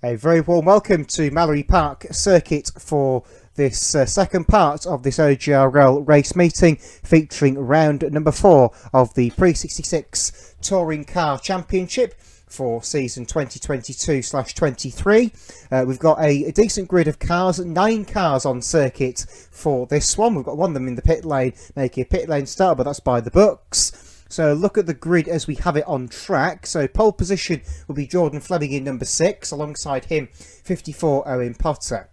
A very warm welcome to Mallory Park Circuit for this second part of this OGRL race meeting featuring round number 4 of the Pre-66 Touring Car Championship for season 2022/23. We've got a decent grid of cars, 9 cars on circuit for this one. We've got one of them in the pit lane, making a pit lane start, but that's by the books. So look at the grid as we have it on track. So pole position will be Jordan Fleming in number 6, alongside him 54 Owen Potter.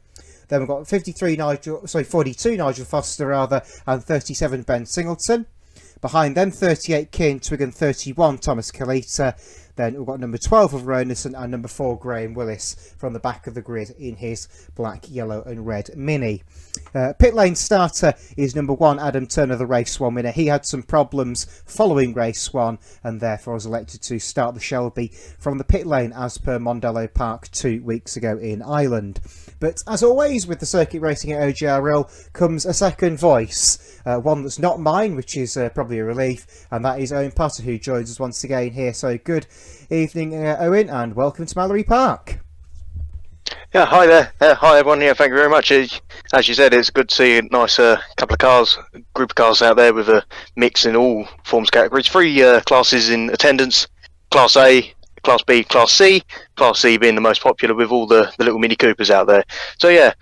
Then we've got 42 Nigel Foster and 37 Ben Singleton. Behind them 38 Kieran Twigg and 31 Thomas Kalita. Then we've got number 12 of Ronison and number 4 Graham Willis from the back of the grid in his black, yellow and red Mini. Pit lane starter is number 1 Adam Turner, the race 1 winner. He had some problems following race 1 and therefore was elected to start the Shelby from the pit lane as per Mondello Park 2 weeks ago in Ireland. But as always with the circuit racing at OGRL comes a second voice, one that's not mine, which is probably a relief, and that is Owen Potter, who joins us once again here. So good evening, Owen, and welcome to Mallory Park. Yeah, hi there. Hi everyone. Yeah, thank you very much. As you said, it's good to see a nice couple of cars, group of cars out there with a mix in all forms categories. 3 classes in attendance: Class A, Class B, Class C. Class C being the most popular with all the little Mini Coopers out there. So yeah,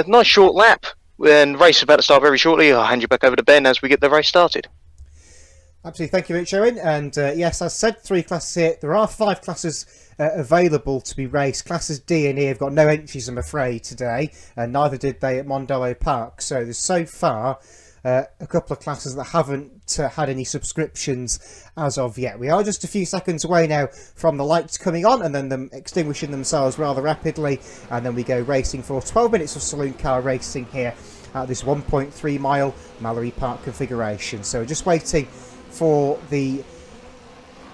nice short lap. And race is about to start very shortly. I'll hand you back over to Ben as we get the race started. Absolutely, thank you very much, Owen. And yes, as said, 3 classes here. There are 5 classes available to be raced. Classes D and E have got no entries, I'm afraid, today, and neither did they at Mondello Park. So there's so far a couple of classes that haven't had any subscriptions as of yet. We are just a few seconds away now from the lights coming on and then them extinguishing themselves rather rapidly, and then we go racing for 12 minutes of saloon car racing here at this 1.3 mile Mallory Park configuration. So we're just waiting for the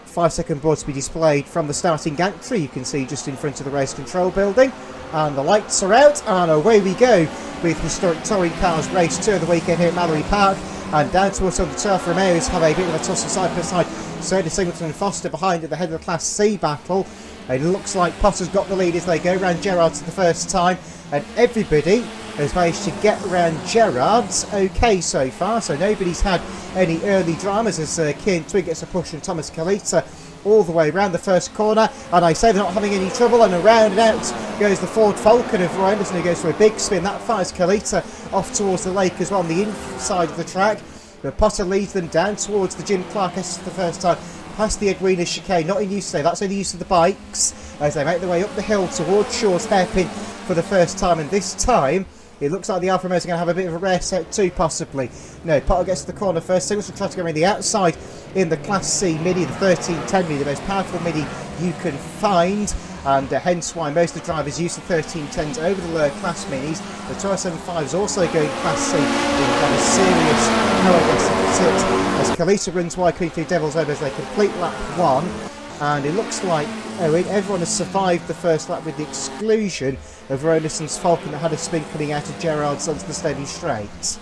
5-second board to be displayed from the starting gantry. You can see just in front of the race control building, and the lights are out, and away we go with historic touring cars race 2 of the weekend here at Mallory Park. And down towards on the turf, Romeo's have a bit of a tussle side by side. Certainly Singleton and Foster behind at the head of the Class C battle. It looks like Potter's got the lead as they go round Gerrard's for the first time, and everybody has managed to get around Gerrard's okay so far, so nobody's had any early dramas as Kieran Twigg gets a push from Thomas Kalita all the way around the first corner, and I say they're not having any trouble, and around and out goes the Ford Falcon of Anderson, who goes for a big spin. That fires Kalita off towards the lake as well on the inside of the track, but Potter leads them down towards the Jim Clark S for the first time, past the Edwina chicane, not in use today, that's only use of the bikes, as they make their way up the hill towards Shaw's hairpin for the first time, and this time it looks like the Alfa Romeos are going to have a bit of a rare set too, possibly. No, Potter gets to the corner first. Singleton tries to go around the outside in the Class C Mini, the 1310 Mini, the most powerful Mini you can find, and hence why most of the drivers use the 1310s over the lower Class Minis. The 1275 is also going Class C in quite a serious power deficit as Kalita runs wide through Devil's Over as they complete lap 1. And it looks like everyone has survived the first lap with the exclusion of Ronison's Falcon that had a spin coming out of Gerrard's onto the steady straight.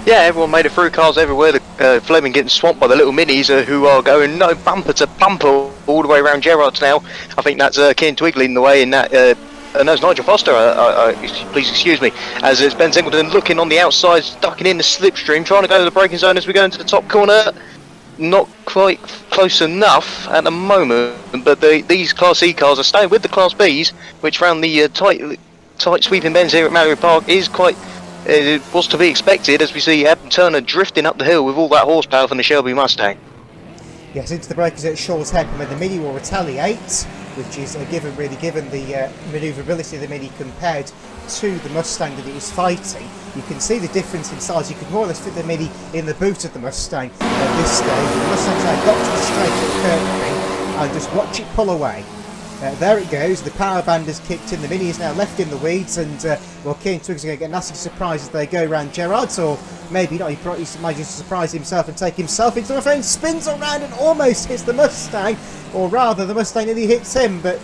Yeah, everyone made it through, cars everywhere. The Fleming getting swamped by the little Minis who are going no bumper to bumper all the way around Gerrard's now. I think that's Kieran Twigg leading the way in that. No, it's Nigel Foster, please excuse me, as it's Ben Singleton looking on the outside, ducking in the slipstream, trying to go to the braking zone as we go into the top corner. Not quite close enough at the moment, but these Class E cars are staying with the Class Bs, which round the tight sweeping bends here at Mallory Park is quite was to be expected, as we see Adam Turner drifting up the hill with all that horsepower from the Shelby Mustang. Yes, into the breakers at Shaw's hairpin, where the Mini will retaliate, which is given the manoeuvrability of the Mini compared to the Mustang that it is fighting. You can see the difference in size. You could more or less fit the Mini in the boot of the Mustang at this stage. The Mustang's now got to the straight at Kirkby and just watch it pull away. There it goes, the power band has kicked in, the Mini is now left in the weeds, and well, Kieran Twiggs are going to get a nasty surprise as they go around Gerrard's, or maybe not, he might just surprise himself and take himself into the frame, spins around and almost hits the Mustang, or rather the Mustang nearly hits him, but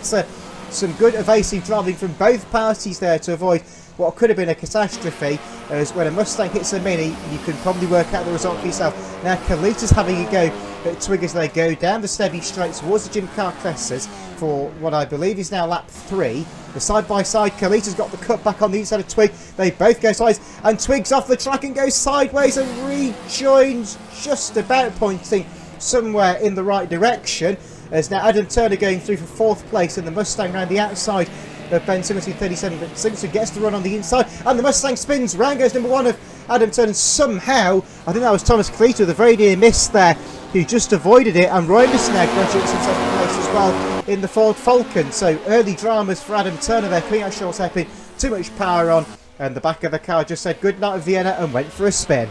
some good evasive driving from both parties there to avoid what could have been a catastrophe, as when a Mustang hits a Mini, you can probably work out the result for yourself. Now Kalita's having a go Twig as they go down the Stevie straight towards the Jim Car Classes for what I believe is now lap 3. The side-by-side, Kalita's got the cut back on the inside of Twig. They both go sideways, and Twig's off the track and goes sideways and rejoins just about, pointing somewhere in the right direction. As now Adam Turner going through for 4th place in the Mustang round the outside of Ben Singleton 37, but Singleton gets the run on the inside, and the Mustang spins. Round goes number 1 of Adam Turner. Somehow, I think that was Thomas Kalita with a very near miss there, who just avoided it, and Roy Anderson now graduates in 2nd place as well in the Ford Falcon. So early dramas for Adam Turner there, coming out short hairpin, too much power on, and the back of the car just said good night of Vienna and went for a spin.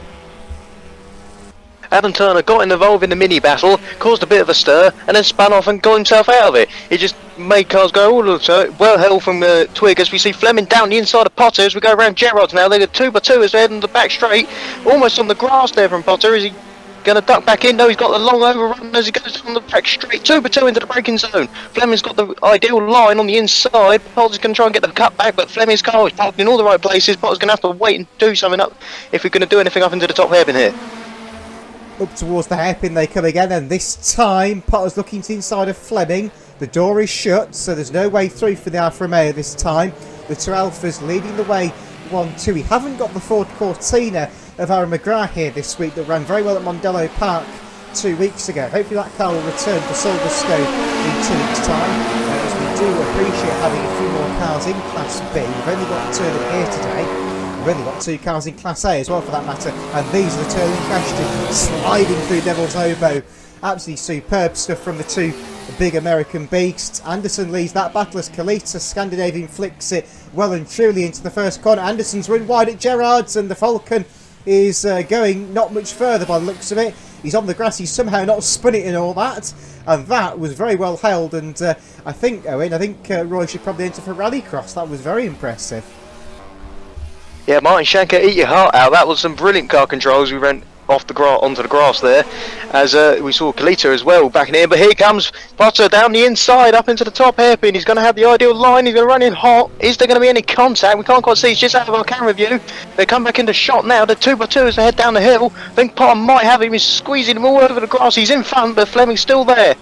Adam Turner got involved in the mini battle, caused a bit of a stir, and then spun off and got himself out of it. He just made cars go all the well held from Twig, as we see Fleming down the inside of Potter as we go around Gerrard's now. They go 2x2 as they're heading the back straight, almost on the grass there from Potter. Is he going to duck back in? No, he's got the long overrun as he goes down the back straight, 2x2 into the braking zone. Fleming's got the ideal line on the inside. Potter's going to try and get the cut back, but Fleming's car is parked in all the right places. Potter's going to have to wait and do something up if we're going to do anything up into the top hairpin here. Up towards the hairpin they come again, and this time Potter's looking to the inside of Fleming. The door is shut, so there's no way through for the Alfa Romeo this time. The two Alphas leading the way 1-2. We haven't got the Ford Cortina of Aaron McGrath here this week that ran very well at Mondello Park 2 weeks ago. Hopefully that car will return for Silverstone in 2 weeks' time, as we do appreciate having a few more cars in Class B. We've only got 2 of them here today. We've only got 2 cars in Class A as well, for that matter, and these are the 2 in question, sliding through Devil's Oboe. Absolutely superb stuff from the 2 big American beasts. Anderson leads that battle as Kalita Scandinavian flicks it well and truly into the first corner. Anderson's run wide at Gerrard's, and the Falcon is going not much further by the looks of it. He's on the grass, he's somehow not spun it in all that, and that was very well held. And I think, Owen, Roy should probably enter for Rallycross. That was very impressive. Yeah, Martin Shanker, eat your heart out. That was some brilliant car controls. We went off the onto the grass there, as we saw Kalita as well back in here. But here comes Potter down the inside, up into the top hairpin. He's going to have the ideal line. He's going to run in hot. Is there going to be any contact? We can't quite see. It's just out of our camera view. They come back into shot now. The 2x2 as they head down the hill. I think Potter might have him. He's squeezing him all over the grass. He's in front, but Fleming's still there.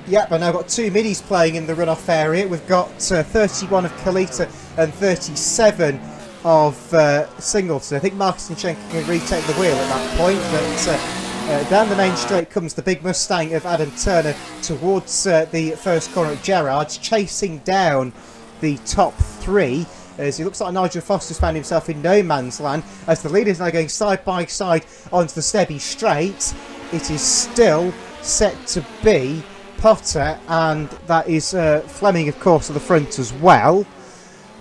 Yep, I've now got 2 minis playing in the runoff area. We've got 31 of Kalita and 37 of Singleton. I think Marcus and Schenker can retake the wheel at that point, but down the main straight comes the big Mustang of Adam Turner towards the first corner at Gerrard's, chasing down the top 3, as it looks like Nigel Foster's found himself in no man's land, as the leaders now going side by side onto the Stebby straight. It is still set to be Potter, and that is Fleming, of course, at the front as well.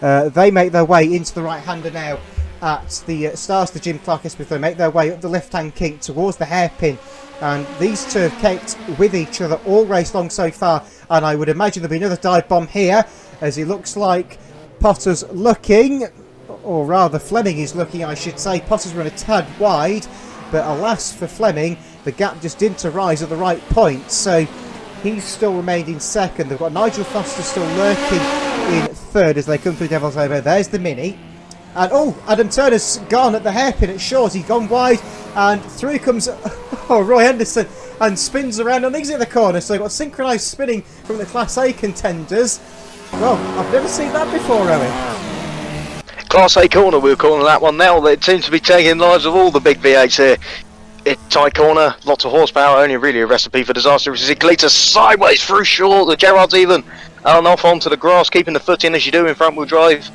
They make their way into the right-hander now at the stars of the Jim Clark Esmith. They make their way up the left-hand kink towards the hairpin, and these 2 have kept with each other all race long so far, and I would imagine there'll be another dive bomb here, as it looks like Potter's looking, or rather Fleming is looking, I should say. Potter's run a tad wide, but alas for Fleming, the gap just didn't arise at the right point, so he's still remained in second. They've got Nigel Foster still lurking in third as they come through Devil's Oboe. There's the Mini. And Adam Turner's gone at the hairpin at Shaw's. He's gone wide, and through comes Roy Henderson and spins around on the exit of the corner. So they've got synchronised spinning from the Class A contenders. Well, I've never seen that before, Owen. Class A corner, we're calling that one now. They seem to be taking lives of all the big V8s here. Tight corner, lots of horsepower, only really a recipe for disaster. We see Kalita sideways through short, the Gerrard's even, and off onto the grass, keeping the foot in as you do in front wheel drive.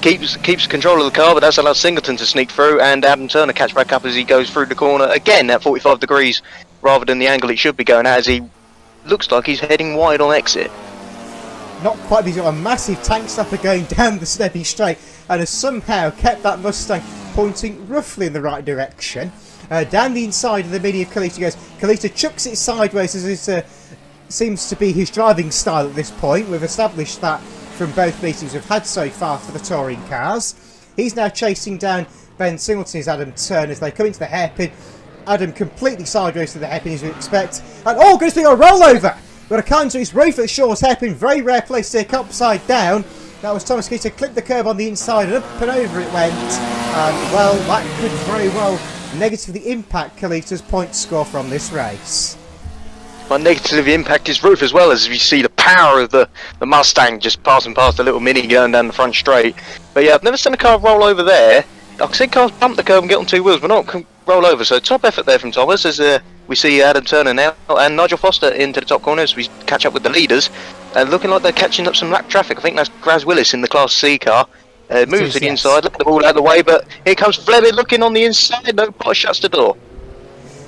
Keeps control of the car, but that's allowed Singleton to sneak through, and Adam Turner catch back up as he goes through the corner, again at 45 degrees, rather than the angle it should be going at, as he looks like he's heading wide on exit. Not quite, but he's got a massive tank stopper going down the Stebby straight, and has somehow kept that Mustang pointing roughly in the right direction. Down the inside of the Mini of Kalita goes. Kalita chucks it sideways, as it seems to be his driving style at this point. We've established that from both meetings we've had so far for the touring cars. He's now chasing down Ben Singleton as Adam Turner as they come into the hairpin. Adam completely sideways to the hairpin as you'd expect. And goes to a rollover! But a counter his roof at Shaw's hairpin. Very rare place to take upside down. That was Thomas Kalita, clipped the curb on the inside and up and over it went. And well, that could very well negatively impact Kalita's point score from this race? My negative impact is roof as well, as you see the power of the Mustang just passing past the little Mini going down the front straight. But yeah, I've never seen a car roll over there. I've seen cars bump the curb and get on two wheels, but not roll over. So top effort there from Thomas as we see Adam Turner now and Nigel Foster into the top corner as we catch up with the leaders. And looking like they're catching up some lap traffic. I think that's Graz Willis in the Class C car. Moves to the inside, let the ball out of the way, but here comes Fleming looking on the inside. No, Potter shuts the door.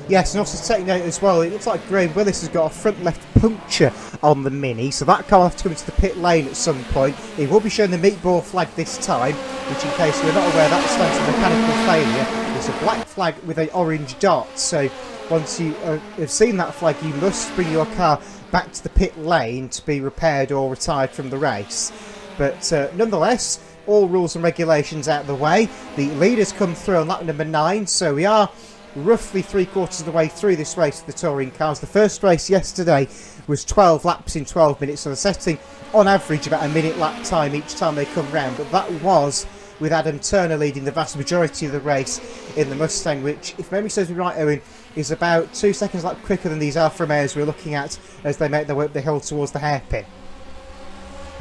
Yes, and also take note as well, it looks like Graham Willis has got a front left puncture on the Mini, so that car will have to come into the pit lane at some point. He will be showing the meatball flag this time, which in case you're not aware, that stands for mechanical failure. It's a black flag with an orange dot, so once you have seen that flag, you must bring your car back to the pit lane to be repaired or retired from the race. But nonetheless, all rules and regulations out of the way. The leaders come through on lap number 9, so we are roughly 3/4 of the way through this race for the touring cars. The first race yesterday was 12 laps in 12 minutes, so they're setting on average about a minute lap time each time they come round, but that was with Adam Turner leading the vast majority of the race in the Mustang, which, if memory serves me right, Owen, is about 2 seconds lap quicker than these Alfa Romeos we're looking at as they make their way up the hill towards the hairpin.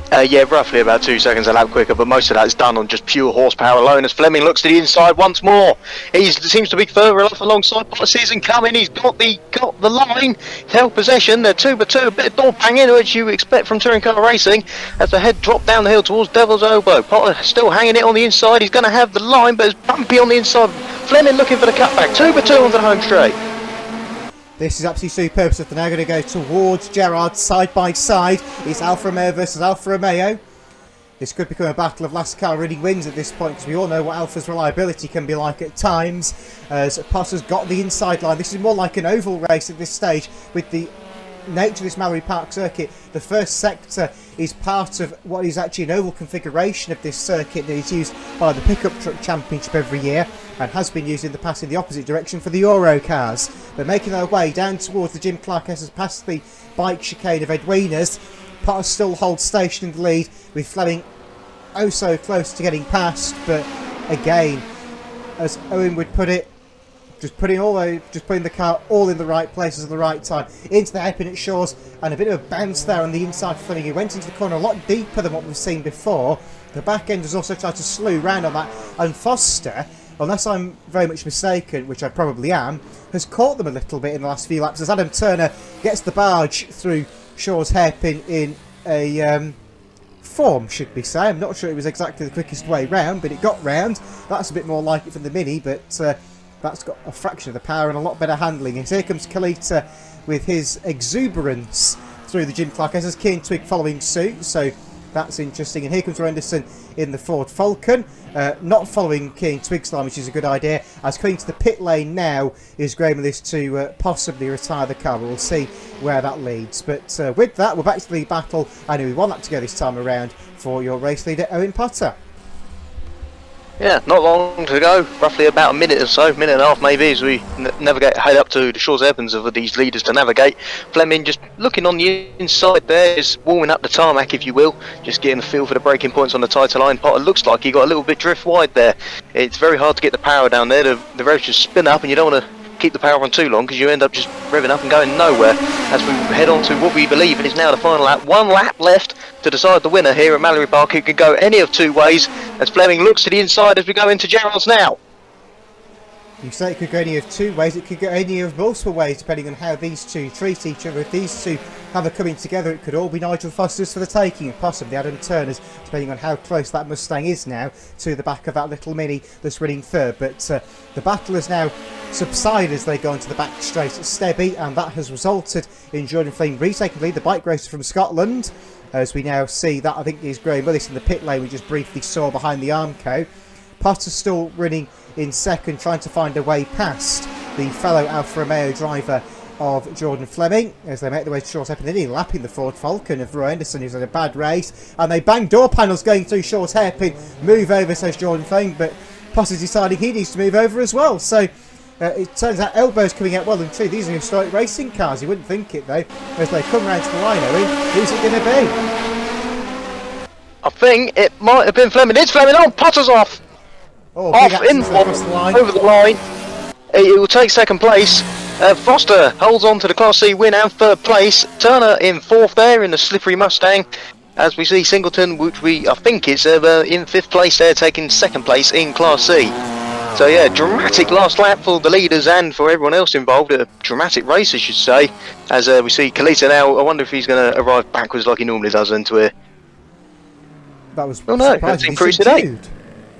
Yeah, roughly about 2 seconds a lap quicker, but most of that is done on just pure horsepower alone as Fleming looks to the inside once more. He seems to be further off alongside Potter season coming. He's got the line, held possession. They're 2-2, a bit of door banging, which you expect from touring car racing, as the head drop down the hill towards Devil's Elbow. Potter still hanging it on the inside. He's going to have the line, but it's bumpy on the inside. Fleming looking for the cutback. 2-2 onto the home straight. This is absolutely superb, so they're now going to go towards Gerard side by side. It's Alfa Romeo versus Alfa Romeo. This could become a battle of last car really wins at this point, because we all know what Alfa's reliability can be like at times, as Potter's got the inside line. This is more like an oval race at this stage with the nature of this Mallory Park circuit. The first sector is part of what is actually an oval configuration of this circuit that is used by the Pickup Truck Championship every year and has been used in the past in the opposite direction for the Euro cars. They're making their way down towards the Jim Clark S past the bike chicane of Edwinas. Potter still holds station in the lead with Fleming oh so close to getting past, but again, as Owen would put it, just putting the car all in the right places at the right time. Into the hairpin at Shaw's, and a bit of a bounce there on the inside for Fleming. He went into the corner a lot deeper than what we've seen before. The back end has also tried to slew round on that, and Foster, unless I'm very much mistaken, which I probably am, has caught them a little bit in the last few laps as Adam Turner gets the barge through Shaw's hairpin in a form, should we say. I'm not sure it was exactly the quickest way round, but it got round. That's a bit more like it from the Mini, but that's got a fraction of the power and a lot better handling. And here comes Kalita with his exuberance through the Jim Clark S. Keen Twig following suit, so that's interesting. And here comes Anderson in the Ford Falcon, not following Keen Twig's line, which is a good idea. As coming to the pit lane now is Graham Willis to possibly retire the car. We'll see where that leads. But with that, we're back to the battle, and we won that to go this time around for your race leader, Owen Potter. Yeah, not long to go, roughly about a minute or so, minute and a half maybe, as we head up to the Shaw's Hairpins of these leaders to navigate. Fleming just looking on the inside there, is warming up the tarmac, if you will, just getting the feel for the braking points on the tighter line. Potter looks like he got a little bit drift wide there. It's very hard to get the power down there. The roads just spin up, and you don't want to keep the power on too long because you end up just revving up and going nowhere, as we head on to what we believe is now the final lap. 1 lap left to decide the winner here at Mallory Park. It could go any of 2 ways as Fleming looks to the inside as we go into Gerard's now. You say it could go any of 2 ways, it could go any of multiple ways depending on how these two treat each other. If these two have a coming together, it could all be Nigel Foster's for the taking, and possibly Adam Turner's, depending on how close that Mustang is now to the back of that little Mini that's running third. But the battle has now subsided as they go into the back straight at Stebby, and that has resulted in Jordan Flame retaking the lead, the bike racer from Scotland. As we now see that, I think is Graham Willis in the pit lane we just briefly saw behind the Armco. Potter's still running in second, trying to find a way past the fellow Alfa Romeo driver of Jordan Fleming as they make their way to Shaw's Hairpin. They're nearly lapping the Ford Falcon of Roy Anderson, who's had a bad race, and they bang door panels going through Shaw's Hairpin. Move over, says Jordan Fleming, but Potter's deciding he needs to move over as well. So it turns out Elbow's coming out well and true. These are historic racing cars. You wouldn't think it though. As they come round to the line, Owen, who's it going to be? I think it might have been Fleming. It's Fleming. Oh, Potter's off. Oh, Off in one, over the line. It will take second place. Foster holds on to the Class C win and third place. Turner in fourth there in the slippery Mustang. As we see Singleton, which I think is in fifth place there, taking second place in Class C. So yeah, dramatic last lap for the leaders and for everyone else involved. A dramatic race, I should say. As we see Kalita now, I wonder if he's going to arrive backwards like he normally does into it. That was That's increased today.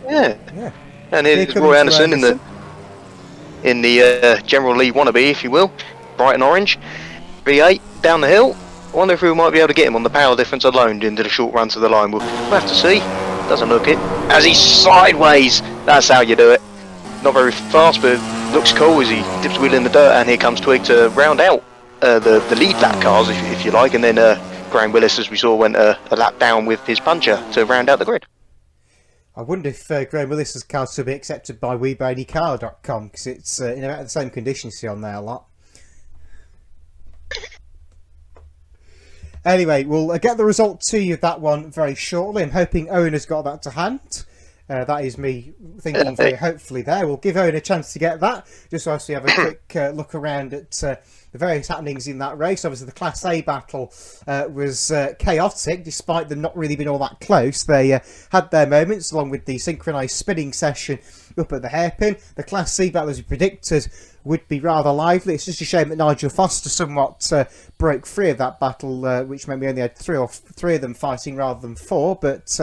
Yeah. And here's Roy Anderson in the General Lee wannabe, if you will. Bright and orange. V8 down the hill. I wonder if we might be able to get him on the power difference alone into the short run to the line. We'll have to see. Doesn't look it. As he's sideways. That's how you do it. Not very fast, but it looks cool as he dips the wheel in the dirt, and here comes Twig to round out the lead lap cars, if you like, and then Graham Willis, as we saw, went a lap down with his puncher to round out the grid. I wonder if Graham Willis's car will be accepted by WeBradyCar.com, because it's in about the same condition you see on there a lot. Anyway, we'll get the result to you of that one very shortly. I'm hoping Owen has got that to hand. That is me thinking very hopefully there. We'll give Owen a chance to get that, just so we have a quick look around at the various happenings in that race. Obviously, the Class A battle was chaotic, despite them not really being all that close. They had their moments, along with the synchronised spinning session up at the hairpin. The Class C battle, as we predicted, would be rather lively. It's just a shame that Nigel Foster somewhat broke free of that battle, which meant we only had three of them fighting rather than four, but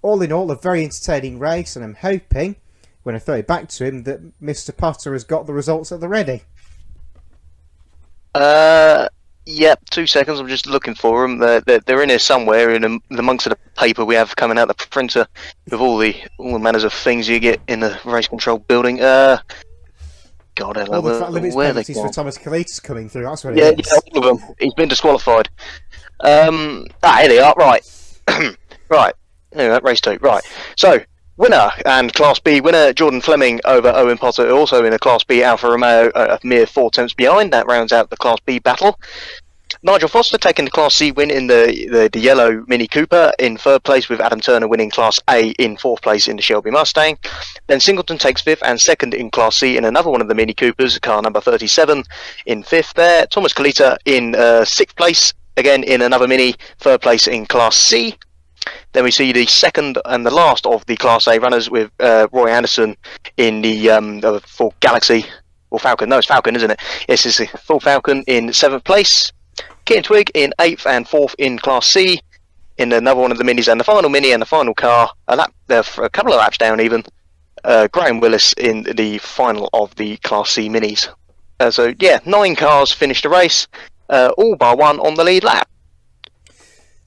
all in all, a very entertaining race, and I'm hoping, when I throw it back to him, that Mr. Potter has got the results at the ready. Yep, 2 seconds, I'm just looking for them. They're in here somewhere, amongst the paper we have coming out the printer, with all the manners of things you get in the race control building. God, all the track limits penalties for Thomas Kalita's coming through, that's what it is. Yeah, all of them. He's been disqualified. Here they are, right. Right. Anyway, race 2, right. So, winner and Class B winner, Jordan Fleming over Owen Potter, also in a Class B Alfa Romeo, a mere 4 tenths behind. That rounds out the Class B battle. Nigel Foster taking the Class C win in the yellow Mini Cooper, in third place, with Adam Turner winning Class A in fourth place in the Shelby Mustang. Then Singleton takes fifth and second in Class C in another one of the Mini Coopers, car number 37 in fifth there. Thomas Kalita in sixth place, again in another Mini, third place in Class C. Then we see the second and the last of the Class A runners, with Roy Anderson in the full Galaxy, or Falcon. No, it's Falcon, isn't it? Yes, it's a full Falcon in seventh place. Keaton Twig in eighth and fourth in Class C, in another one of the minis, and the final mini and the final car, a couple of laps down even. Graham Willis in the final of the Class C minis. So yeah, 9 cars finished the race, all bar one on the lead lap.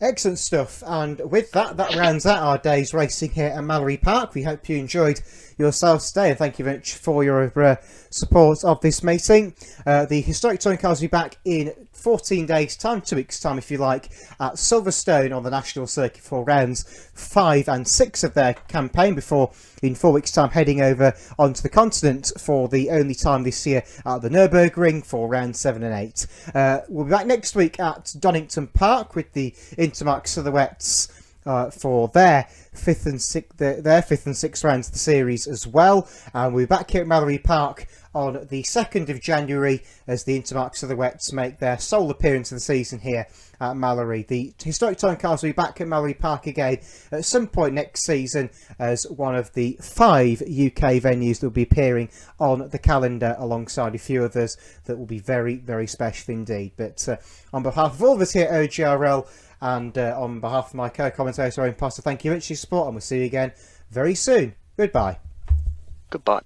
Excellent stuff, and with that rounds out our day's racing here at Mallory Park. We hope you enjoyed yourselves today, and thank you very much for your support of this meeting. The Historic Touring Cars will be back in 14 days time, 2 weeks time if you like, at Silverstone on the National Circuit for rounds 5 and 6 of their campaign, before in 4 weeks time heading over onto the continent for the only time this year at the Nürburgring for rounds 7 and 8. We'll be back next week at Donington Park with the Intermark Silhouettes for their fifth and sixth rounds of the series as well, and we'll be back here at Mallory Park on the 2nd of January as the Intermark Silhouettes make their sole appearance of the season here at Mallory. The Historic Touring Cars will be back at Mallory Park again at some point next season as one of the 5 UK venues that will be appearing on the calendar, alongside a few others that will be very, very special indeed. But on behalf of all of us here at OGRL, and on behalf of my co-commentator Owen Potter, thank you very much for your support, and we'll see you again very soon. Goodbye. Goodbye.